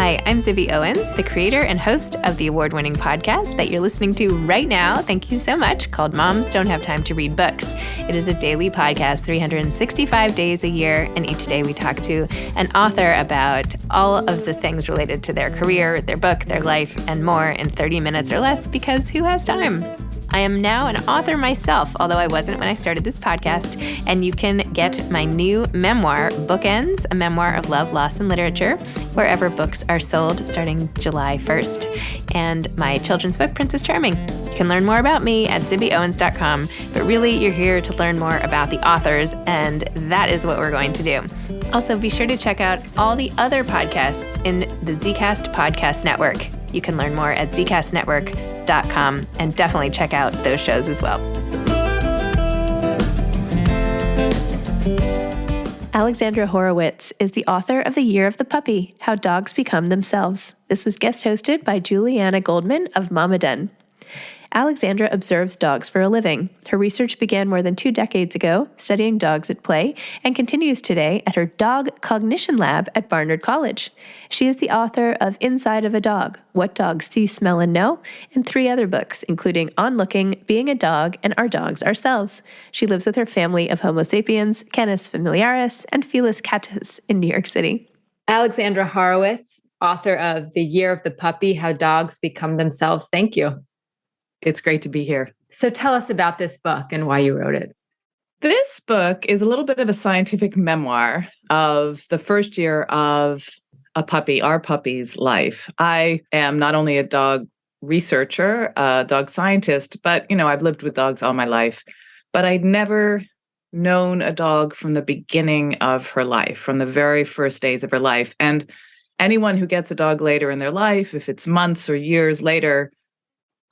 Hi, I'm Zibby Owens, the creator and host of the award-winning podcast that you're listening to right now. Thank you so much, called Moms Don't Have Time to Read Books. It is a daily podcast, 365 days a year, and each day we talk to an author about all of the things related to their career, their book, their life, and more in 30 minutes or less, because who has time? I am now an author myself, although I wasn't when I started this podcast, and you can get my new memoir, Bookends, a memoir of love, loss, and literature, wherever books are sold starting July 1st, and my children's book, Princess Charming. You can learn more about me at zibbyowens.com, but really you're here to learn more about the authors, and that is what we're going to do. Also, be sure to check out all the other podcasts in the Zcast Podcast Network. You can learn more at zcastnetwork.com and definitely check out those shows as well. Alexandra Horowitz is the author of The Year of the Puppy, How Dogs Become Themselves. This was guest hosted by Julianna Goldman of Mama Den. Alexandra observes dogs for a living. Her research began more than 2 decades ago, studying dogs at play, and continues today at her Dog Cognition Lab at Barnard College. She is the author of Inside of a Dog, What Dogs See, Smell, and Know, and 3 other books, including On Looking, Being a Dog, and Our Dogs Ourselves. She lives with her family of Homo sapiens, Canis familiaris, and Felis catus in New York City. Alexandra Horowitz, author of The Year of the Puppy, How Dogs Become Themselves. Thank you. It's great to be here. So tell us about this book and why you wrote it. This book is a little bit of a scientific memoir of the first year of our puppy's life. I am not only a dog researcher, a dog scientist, but, I've lived with dogs all my life, but I'd never known a dog from the beginning of her life, from the very first days of her life. And anyone who gets a dog later in their life, if it's months or years later,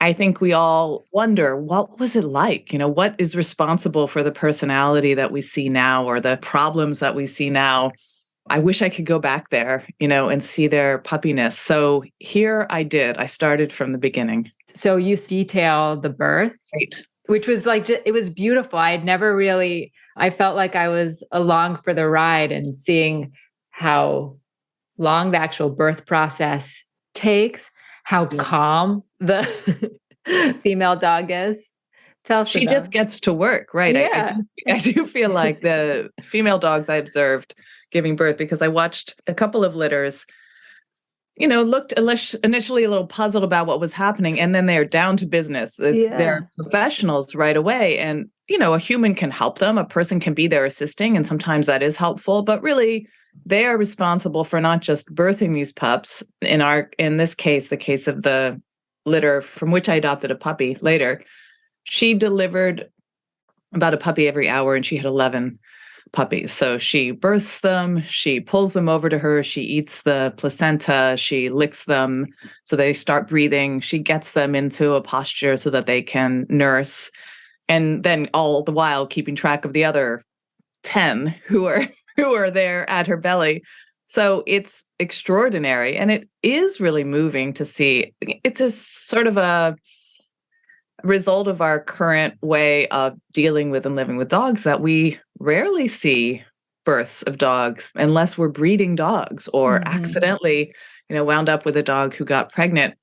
I think we all wonder, what was it like? What is responsible for the personality that we see now or the problems that we see now? I wish I could go back there, and see their puppiness. So here I did. I started from the beginning. So you detail the birth, right, which was it was beautiful. I felt like I was along for the ride and seeing how long the actual birth process takes. How calm the female dog is. She just gets to work, right? Yeah. I do feel like the female dogs I observed giving birth, because I watched a couple of litters, looked initially a little puzzled about what was happening, and then they're down to business. They're professionals right away. And, a human can help them. A person can be there assisting, and sometimes that is helpful, but really, they are responsible for not just birthing these pups. In this case, the case of the litter from which I adopted a puppy later, she delivered about a puppy every hour, and she had 11 puppies. So she births them, she pulls them over to her, she eats the placenta, she licks them so they start breathing, she gets them into a posture so that they can nurse, and then all the while keeping track of the other 10 who are there at her belly. So it's extraordinary. And it is really moving to see. It's a sort of a result of our current way of dealing with and living with dogs, that we rarely see births of dogs unless we're breeding dogs or accidentally, wound up with a dog who got pregnant.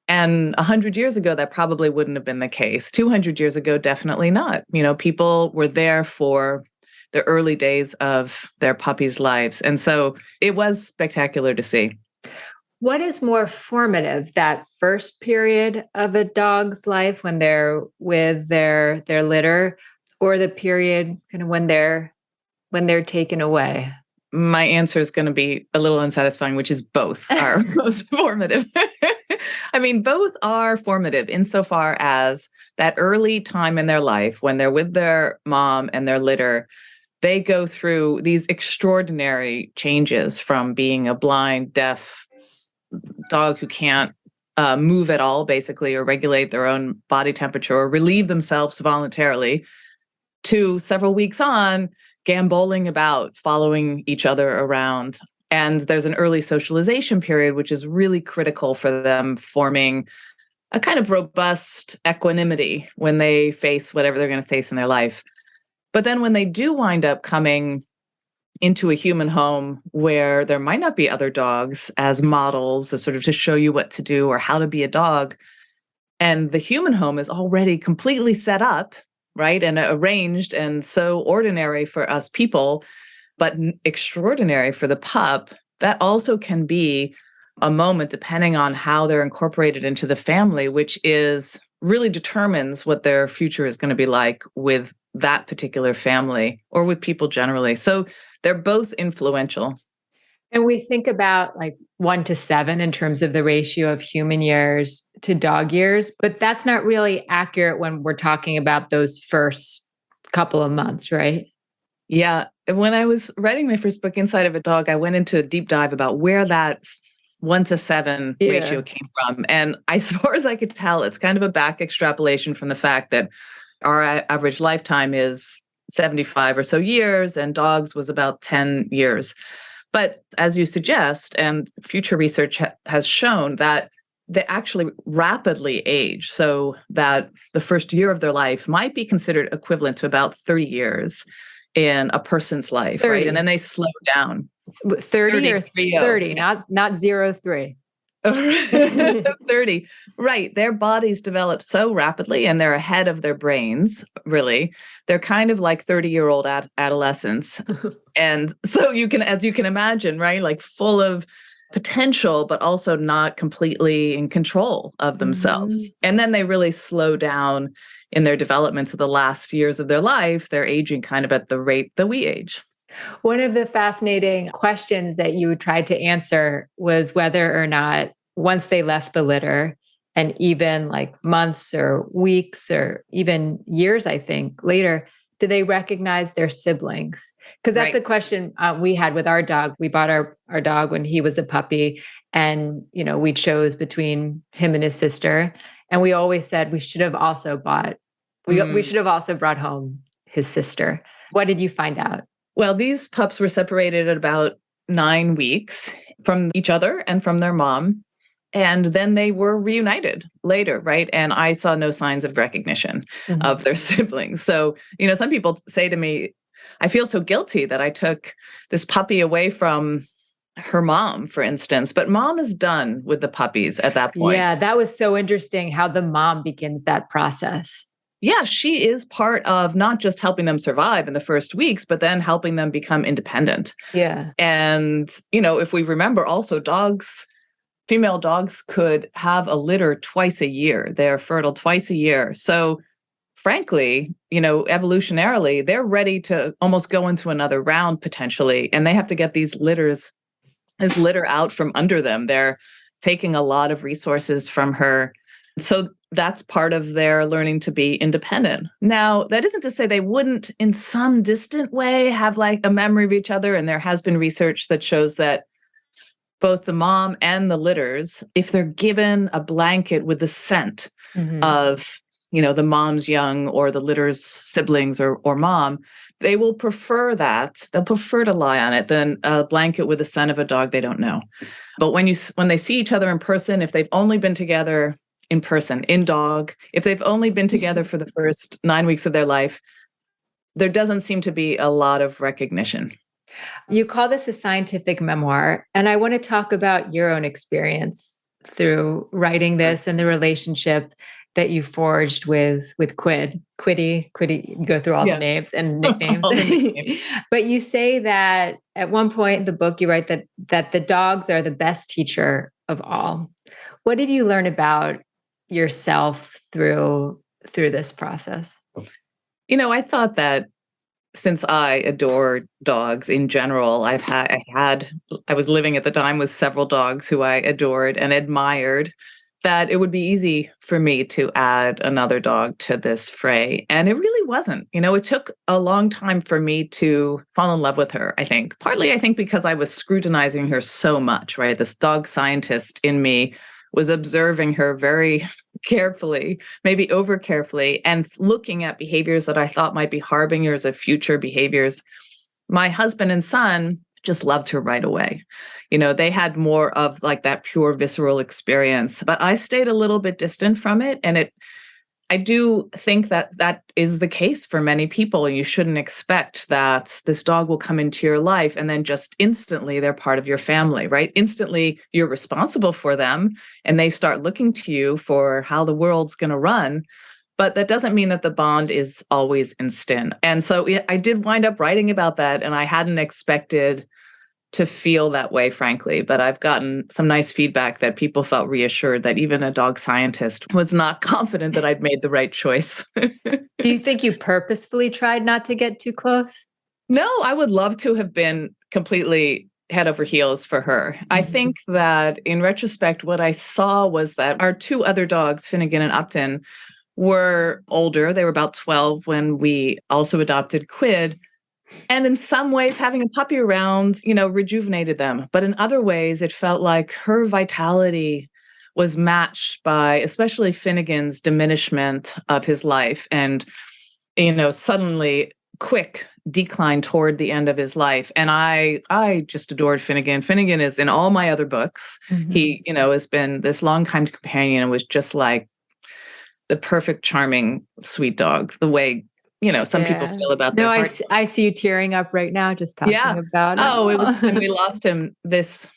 And 100 years ago, that probably wouldn't have been the case. 200 years ago, definitely not. People were there for the early days of their puppies' lives. And so it was spectacular to see. What is more formative, that first period of a dog's life when they're with their litter, or the period kind of when they're taken away? My answer is going to be a little unsatisfying, which is both are most formative. I mean, both are formative insofar as that early time in their life when they're with their mom and their litter, they go through these extraordinary changes from being a blind, deaf dog who can't move at all, basically, or regulate their own body temperature or relieve themselves voluntarily, to several weeks on, gamboling about, following each other around. And there's an early socialization period, which is really critical for them forming a kind of robust equanimity when they face whatever they're going to face in their life. But then when they do wind up coming into a human home where there might not be other dogs as models or sort of to show you what to do or how to be a dog. And the human home is already completely set up, right? And arranged and so ordinary for us people, but extraordinary for the pup. That also can be a moment, depending on how they're incorporated into the family, which is really determines what their future is going to be like with that particular family or with people generally. So they're both influential. And we think about like 1 to 7 in terms of the ratio of human years to dog years, but that's not really accurate when we're talking about those first couple of months, right? Yeah. When I was writing my first book, Inside of a Dog, I went into a deep dive about where that 1 to 7 ratio came from. And as far as I could tell, it's kind of a back extrapolation from the fact that our average lifetime is 75 or so years, and dogs was about 10 years. But as you suggest, and future research has shown that they actually rapidly age, so that the first year of their life might be considered equivalent to about 30 years in a person's life, 30. right? And then they slow down. 30 or 30, not 03. 30. Right. Their bodies develop so rapidly and they're ahead of their brains, really. They're kind of like 30-year-old adolescents. And so as you can imagine, right, like full of potential, but also not completely in control of themselves. Mm-hmm. And then they really slow down in their development. So the last years of their life, they're aging kind of at the rate that we age. One of the fascinating questions that you tried to answer was whether or not once they left the litter, and even like months or weeks or even years, I think, later, do they recognize their siblings? Because that's a question we had with our dog. We bought our dog when he was a puppy, and we chose between him and his sister. And we always said we should have also brought home his sister. What did you find out? Well, these pups were separated at about 9 weeks from each other and from their mom. And then they were reunited later, right? And I saw no signs of recognition of their siblings. So, some people say to me, I feel so guilty that I took this puppy away from her mom, for instance. But mom is done with the puppies at that point. Yeah, that was so interesting how the mom begins that process. Yeah, she is part of not just helping them survive in the first weeks, but then helping them become independent. Yeah. And, if we remember also female dogs could have a litter twice a year. They're fertile twice a year. So frankly, evolutionarily, they're ready to almost go into another round potentially. And they have to get this litter out from under them. They're taking a lot of resources from her. So that's part of their learning to be independent. Now, that isn't to say they wouldn't in some distant way have like a memory of each other. And there has been research that shows that both the mom and the litters, if they're given a blanket with the scent of, the mom's young or the litter's siblings or mom, they will prefer that. They'll prefer to lie on it than a blanket with the scent of a dog they don't know. But when they see each other in person, if they've only been together in person, in dog, if they've only been together for the first 9 weeks of their life, there doesn't seem to be a lot of recognition. You call this a scientific memoir, and I want to talk about your own experience through writing this and the relationship that you forged with Quid. Quiddy, you go through all the names and nicknames. But you say that at one point in the book, you write that the dogs are the best teacher of all. What did you learn about yourself through this process? I thought that since I adore dogs in general, I was living at the time with several dogs who I adored and admired, that it would be easy for me to add another dog to this fray. And it really wasn't. It took a long time for me to fall in love with her, I think. Partly, I think, because I was scrutinizing her so much, right? This dog scientist in me was observing her very carefully, maybe over carefully, and looking at behaviors that I thought might be harbingers of future behaviors. My husband and son just loved her right away. They had more of like that pure visceral experience, but I stayed a little bit distant from it. And I do think that that is the case for many people. And you shouldn't expect that this dog will come into your life and then just instantly they're part of your family, right? Instantly you're responsible for them and they start looking to you for how the world's going to run. But that doesn't mean that the bond is always instant. And so I did wind up writing about that, and I hadn't expected to feel that way, frankly. But I've gotten some nice feedback that people felt reassured that even a dog scientist was not confident that I'd made the right choice. Do you think you purposefully tried not to get too close? No, I would love to have been completely head over heels for her. I think that in retrospect, what I saw was that our two other dogs, Finnegan and Upton, were older. They were about 12 when we also adopted Quid. And in some ways, having a puppy around, rejuvenated them. But in other ways, it felt like her vitality was matched by, especially Finnegan's diminishment of his life and, suddenly quick decline toward the end of his life. And I just adored Finnegan. Finnegan is in all my other books. He, has been this longtime companion and was just like the perfect, charming, sweet dog, the way some people feel about their heart. I see you tearing up right now just talking about it. Oh, it was, and we lost him this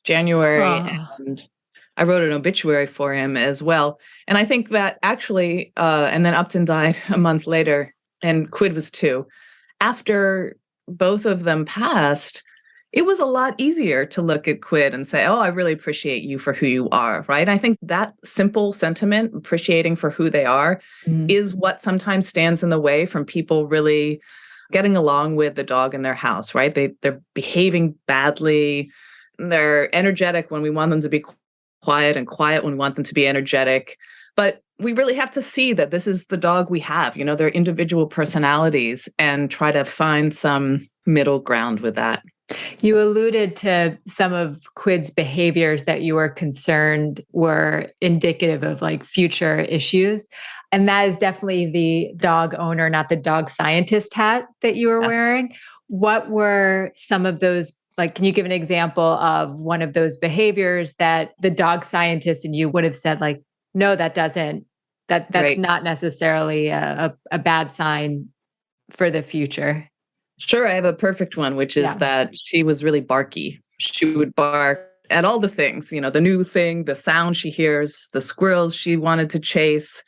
January, and I wrote an obituary for him as well. And I think that actually, and then Upton died a month later, and Quid was 2. After both of them passed, it was a lot easier to look at Quid and say, oh, I really appreciate you for who you are, right? I think that simple sentiment, appreciating for who they are, is what sometimes stands in the way from people really getting along with the dog in their house, right? They're behaving badly. They're energetic when we want them to be quiet and quiet when we want them to be energetic. But we really have to see that this is the dog we have, their individual personalities, and try to find some middle ground with that. You alluded to some of Quid's behaviors that you were concerned were indicative of like future issues. And that is definitely the dog owner, not the dog scientist hat that you were wearing. What were some of those, can you give an example of one of those behaviors that the dog scientist and you would have said no, that's right. Not necessarily a bad sign for the future? Sure, I have a perfect one, which is that she was really barky. She would bark at all the things, the new thing, the sound she hears, the squirrels she wanted to chase.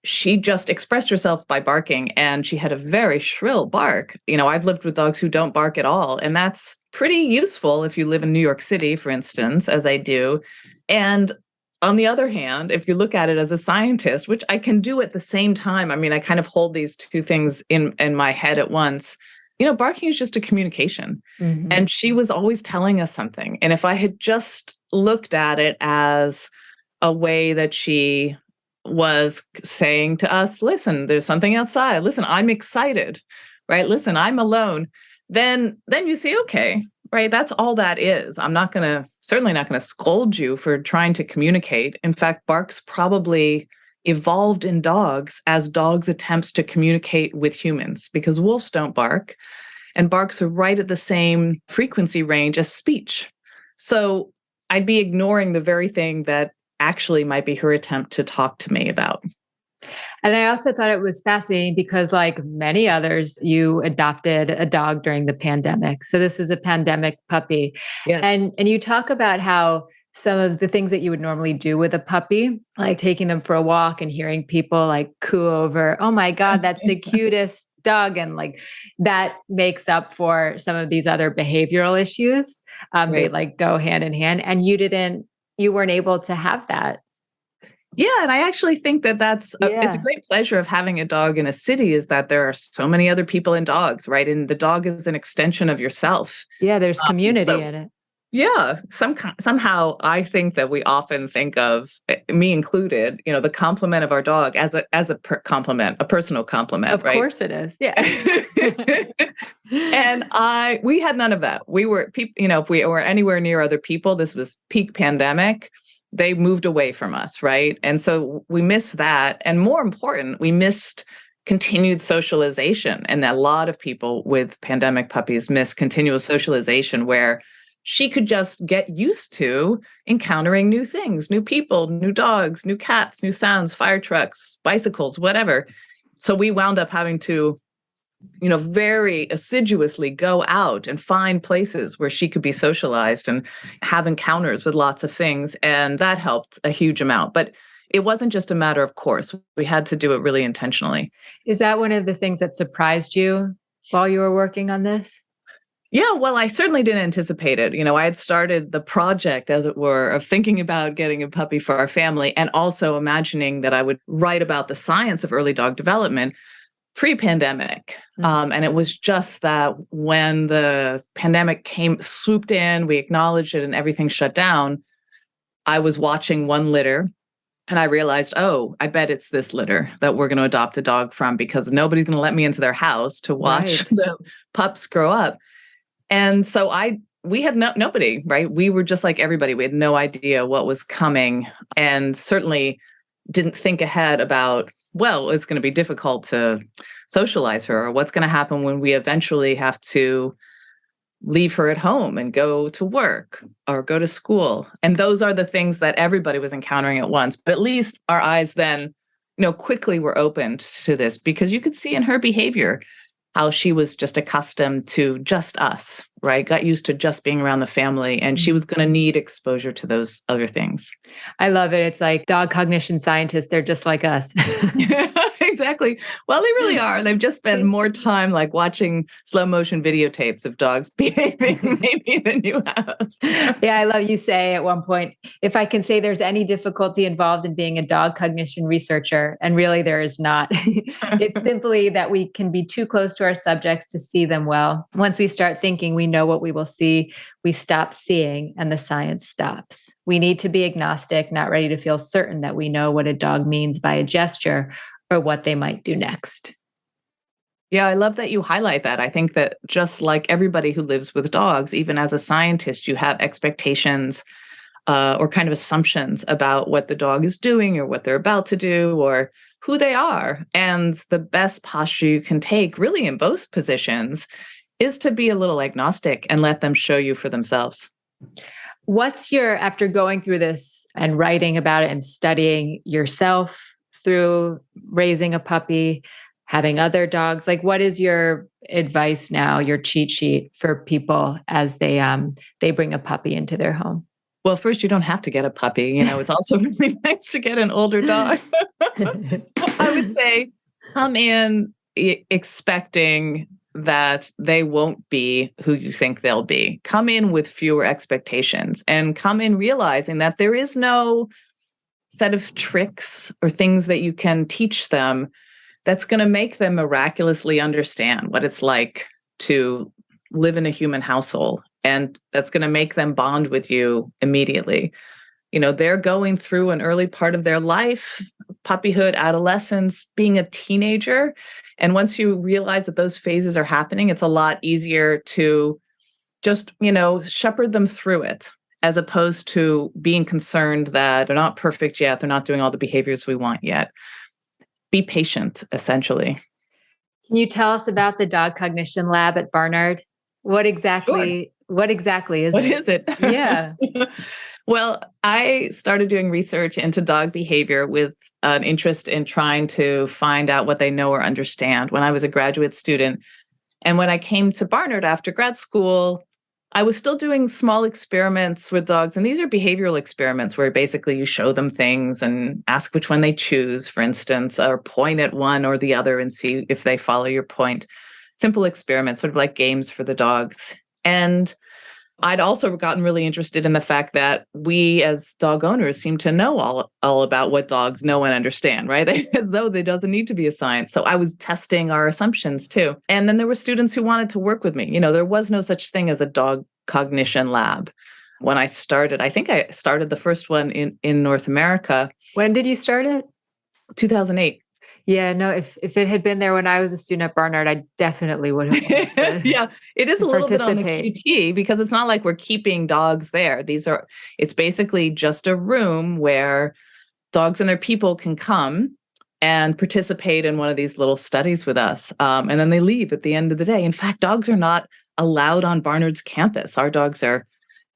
She just expressed herself by barking, and she had a very shrill bark. I've lived with dogs who don't bark at all, and that's pretty useful if you live in New York City, for instance, as I do. And on the other hand, if you look at it as a scientist, which I can do at the same time, I kind of hold these two things in my head at once. Barking is just a communication. And she was always telling us something. And if I had just looked at it as a way that she was saying to us, listen, there's something outside. Listen, I'm excited, right? Listen, I'm alone. Then you see, okay, right? That's all that is. I'm certainly not going to scold you for trying to communicate. In fact, barks probably evolved in dogs as dogs' attempts to communicate with humans, because wolves don't bark, and barks are right at the same frequency range as speech. So I'd be ignoring the very thing that actually might be her attempt to talk to me about. And I also thought it was fascinating because, like many others, you adopted a dog during the pandemic. So this is a pandemic puppy. Yes. And you talk about how some of the things that you would normally do with a puppy, like taking them for a walk and hearing people coo over, oh my God, that's the cutest dog. And that makes up for some of these other behavioral issues. Right. They go hand in hand, and you weren't able to have that. Yeah. And I actually think that it's a great pleasure of having a dog in a city, is that there are so many other people and dogs, right? And the dog is an extension of yourself. Yeah. There's community in it. Yeah. Somehow I think that we often think of, me included, the compliment of our dog as a compliment, a personal compliment. Of course it is. Yeah. And we had none of that. We were, if we were anywhere near other people, this was peak pandemic, they moved away from us, right? And so we missed that. And more important, we missed continued socialization. And a lot of people with pandemic puppies miss continual socialization, where she could just get used to encountering new things, new people, new dogs, new cats, new sounds, fire trucks, bicycles, whatever. So we wound up having to, very assiduously go out and find places where she could be socialized and have encounters with lots of things. And that helped a huge amount. But it wasn't just a matter of course. We had to do it really intentionally. Is that one of the things that surprised you while you were working on this? Yeah, well, I certainly didn't anticipate it. I had started the project, as it were, of thinking about getting a puppy for our family and also imagining that I would write about the science of early dog development pre-pandemic. And it was just that when the pandemic swooped in, we acknowledged it and everything shut down. I was watching one litter and I realized, oh, I bet it's this litter that we're going to adopt a dog from because nobody's going to let me into their house to watch the pups grow up. And so we had nobody, right? We were just like everybody. We had no idea what was coming and certainly didn't think ahead about, well, it's going to be difficult to socialize her or what's going to happen when we eventually have to leave her at home and go to work or go to school. And those are the things that everybody was encountering at once. But at least our eyes then, quickly were opened to this because you could see in her behavior how she was just accustomed to just us, right? Got used to just being around the family, and she was going to need exposure to those other things. I love it. It's like dog cognition scientists. They're just like us. Exactly. Well, they really are. They've just spent more time like watching slow motion videotapes of dogs behaving maybe than you have. Yeah, I love you say at one point, if I can say there's any difficulty involved in being a dog cognition researcher, and really there is not. It's simply that we can be too close to our subjects to see them well. Once we start thinking we know what we will see, we stop seeing and the science stops. We need to be agnostic, not ready to feel certain that we know what a dog means by a gesture or what they might do next. Yeah, I love that you highlight that. I think that just like everybody who lives with dogs, even as a scientist, you have expectations or kind of assumptions about what the dog is doing or what they're about to do or who they are. And the best posture you can take, really in both positions, is to be a little agnostic and let them show you for themselves. After going through this and writing about it and studying yourself through raising a puppy, having other dogs, like what is your advice now, your cheat sheet for people as they bring a puppy into their home? Well, first, you don't have to get a puppy. It's also really nice to get an older dog. I would say come in expecting that they won't be who you think they'll be. Come in with fewer expectations and come in realizing that there is no set of tricks or things that you can teach them that's going to make them miraculously understand what it's like to live in a human household. And that's going to make them bond with you immediately. They're going through an early part of their life, puppyhood, adolescence, being a teenager. And once you realize that those phases are happening, it's a lot easier to just, shepherd them through it, as opposed to being concerned that they're not perfect yet, they're not doing all the behaviors we want yet. Be patient, essentially. Can you tell us about the Dog Cognition Lab at Barnard? What exactly is it? What is it? Yeah. Well, I started doing research into dog behavior with an interest in trying to find out what they know or understand when I was a graduate student. And when I came to Barnard after grad school, I was still doing small experiments with dogs. And these are behavioral experiments where basically you show them things and ask which one they choose, for instance, or point at one or the other and see if they follow your point. Simple experiments, sort of like games for the dogs. And I'd also gotten really interested in the fact that we as dog owners seem to know all about what dogs know and understand, right? As though there doesn't need to be a science. So I was testing our assumptions too. And then there were students who wanted to work with me. There was no such thing as a dog cognition lab. When I started, I think I started the first one in North America. When did you start it? 2008. Yeah, no, if it had been there when I was a student at Barnard, I definitely would have. Yeah, it is a little bit on the QT because it's not like we're keeping dogs there. It's basically just a room where dogs and their people can come and participate in one of these little studies with us. And then they leave at the end of the day. In fact, dogs are not allowed on Barnard's campus. Our dogs are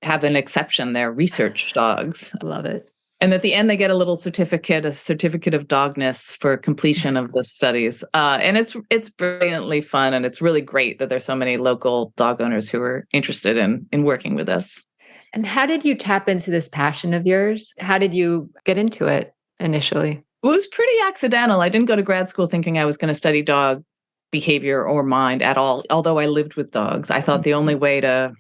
have an exception. They're research dogs. I love it. And at the end, they get a little certificate, a certificate of dogness for completion of the studies. And it's brilliantly fun. And it's really great that there's so many local dog owners who are interested in working with us. And how did you tap into this passion of yours? How did you get into it initially? It was pretty accidental. I didn't go to grad school thinking I was going to study dog behavior or mind at all. Although I lived with dogs, I thought the only way to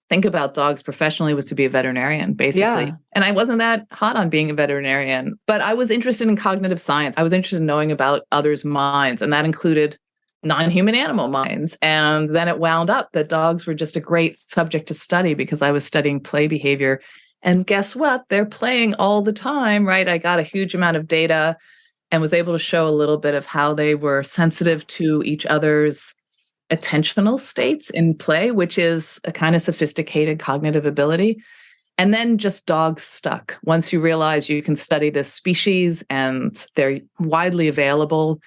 think about dogs professionally was to be a veterinarian, basically. Yeah. And I wasn't that hot on being a veterinarian, but I was interested in cognitive science. I was interested in knowing about others' minds, and that included non-human animal minds. And then it wound up that dogs were just a great subject to study because I was studying play behavior. And guess what? They're playing all the time, right? I got a huge amount of data and was able to show a little bit of how they were sensitive to each other's attentional states in play, which is a kind of sophisticated cognitive ability. And then just dogs stuck. Once you realize you can study this species and they're widely available.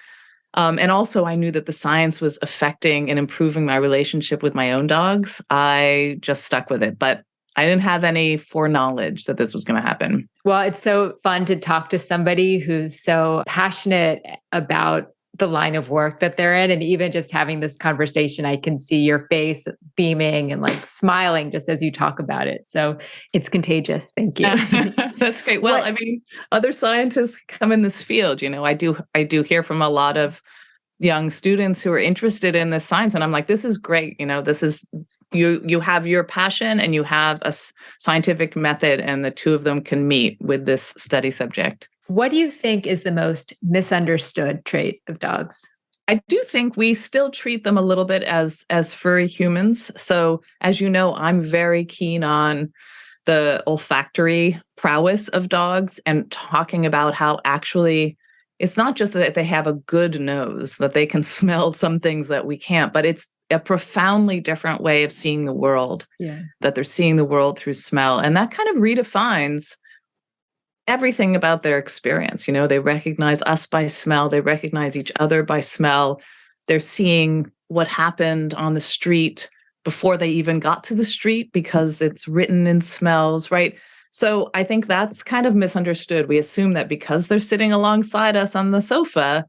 And also I knew that the science was affecting and improving my relationship with my own dogs. I just stuck with it, but I didn't have any foreknowledge that this was going to happen. Well, it's so fun to talk to somebody who's so passionate about the line of work that they're in. And even just having this conversation, I can see your face beaming and like smiling just as you talk about it. So it's contagious. Thank you. That's great. Well, I mean, other scientists come in this field. I do hear from a lot of young students who are interested in this science. And I'm like, this is great. This is, you have your passion and you have a scientific method, and the two of them can meet with this study subject. What do you think is the most misunderstood trait of dogs? I do think we still treat them a little bit as furry humans. So, as you know, I'm very keen on the olfactory prowess of dogs and talking about how actually it's not just that they have a good nose, that they can smell some things that we can't, but it's a profoundly different way of seeing the world, that they're seeing the world through smell. And that kind of redefines everything about their experience. They recognize us by smell. They recognize each other by smell. They're seeing what happened on the street before they even got to the street because it's written in smells, right? So I think that's kind of misunderstood. We assume that because they're sitting alongside us on the sofa,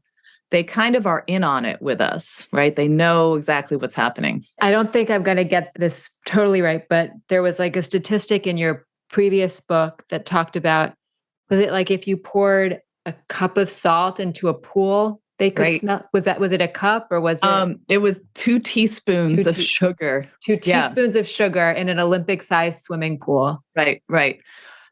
they kind of are in on it with us, right? They know exactly what's happening. I don't think I'm going to get this totally right, but there was like a statistic in your previous book that talked about, was it like if you poured a cup of salt into a pool, they could smell? Was it a cup or was it? It was 2 teaspoons of sugar. 2 teaspoons of sugar in an Olympic-sized swimming pool. Right.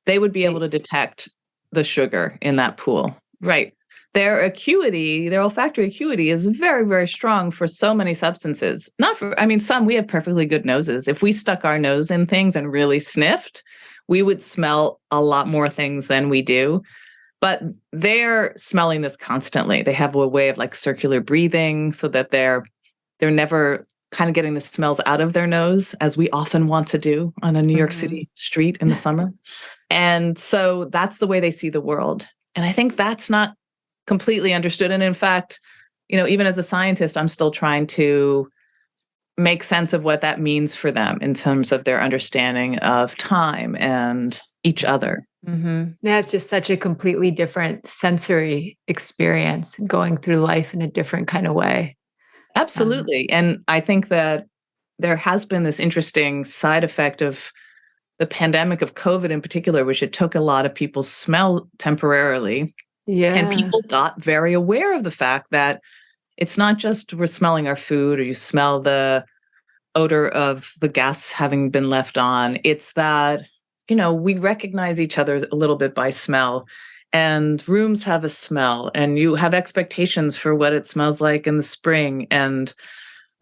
They would be able to detect the sugar in that pool. Right. Their olfactory acuity is very, very strong for so many substances. Some, we have perfectly good noses. If we stuck our nose in things and really sniffed, we would smell a lot more things than we do. But they're smelling this constantly. They have a way of like circular breathing so that they're never kind of getting the smells out of their nose, as we often want to do on a New York City street in the summer. And so that's the way they see the world. And I think that's not completely understood. And in fact, even as a scientist, I'm still trying to make sense of what that means for them in terms of their understanding of time and each other. Mm-hmm. Yeah, it's just such a completely different sensory experience, going through life in a different kind of way. Absolutely. And I think that there has been this interesting side effect of the pandemic of COVID in particular, which it took a lot of people's smell temporarily. Yeah. And people got very aware of the fact that it's not just we're smelling our food or you smell the odor of the gas having been left on. It's that, we recognize each other a little bit by smell, and rooms have a smell, and you have expectations for what it smells like in the spring. And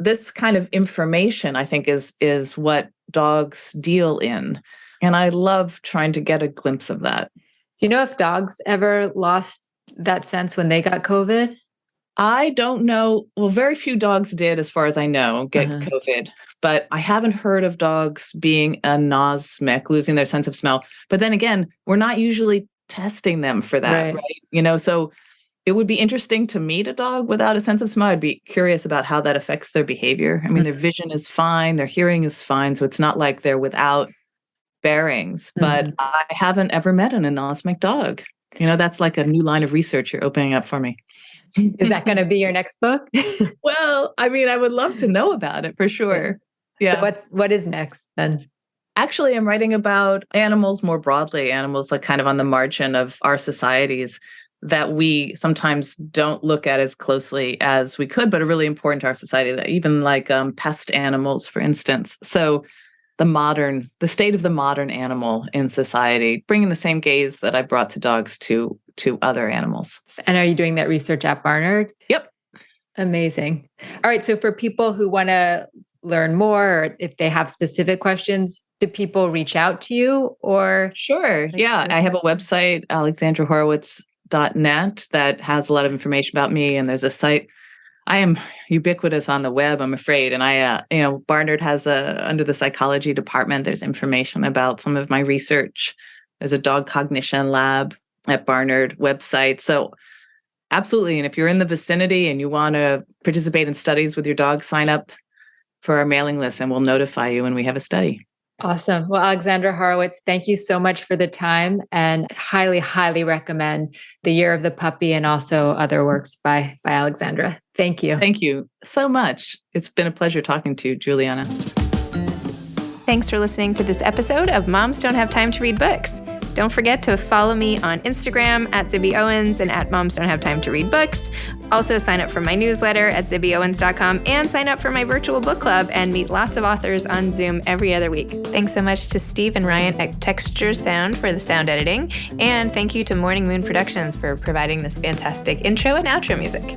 this kind of information, I think, is what dogs deal in. And I love trying to get a glimpse of that. Do you know if dogs ever lost that sense when they got COVID? I don't know. Well, very few dogs did, as far as I know, get COVID. But I haven't heard of dogs being anosmic, losing their sense of smell. But then again, we're not usually testing them for that, right? So it would be interesting to meet a dog without a sense of smell. I'd be curious about how that affects their behavior. I mean, their vision is fine, their hearing is fine. So it's not like they're without bearings, but I haven't ever met an anosmic dog. That's like a new line of research you're opening up for me. Is that going to be your next book? Well, I mean, I would love to know about it for sure. Yeah. So what is next then? Actually, I'm writing about animals more broadly, animals like kind of on the margin of our societies that we sometimes don't look at as closely as we could, but are really important to our society, that even like pest animals, for instance. So the state of the modern animal in society, bringing the same gaze that I brought to dogs to other animals. And are you doing that research at Barnard? Yep. Amazing. All right. So for people who want to learn more, or if they have specific questions, do people reach out to you or? Sure. Yeah. I have a website, alexandrahorowitz.net, that has a lot of information about me. And there's a site. I am ubiquitous on the web, I'm afraid. And Barnard has under the psychology department, there's information about some of my research. There's a Dog Cognition Lab at Barnard website. So absolutely. And if you're in the vicinity and you want to participate in studies with your dog, sign up for our mailing list and we'll notify you when we have a study. Awesome. Well, Alexandra Horowitz, thank you so much for the time, and highly, highly recommend The Year of the Puppy and also other works by Alexandra. Thank you. Thank you so much. It's been a pleasure talking to you, Julianna. Thanks for listening to this episode of Moms Don't Have Time to Read Books. Don't forget to follow me on Instagram at Zibby Owens and at Moms Don't Have Time to Read Books. Also sign up for my newsletter at zibbyowens.com and sign up for my virtual book club and meet lots of authors on Zoom every other week. Thanks so much to Steve and Ryan at Texture Sound for the sound editing. And thank you to Morning Moon Productions for providing this fantastic intro and outro music.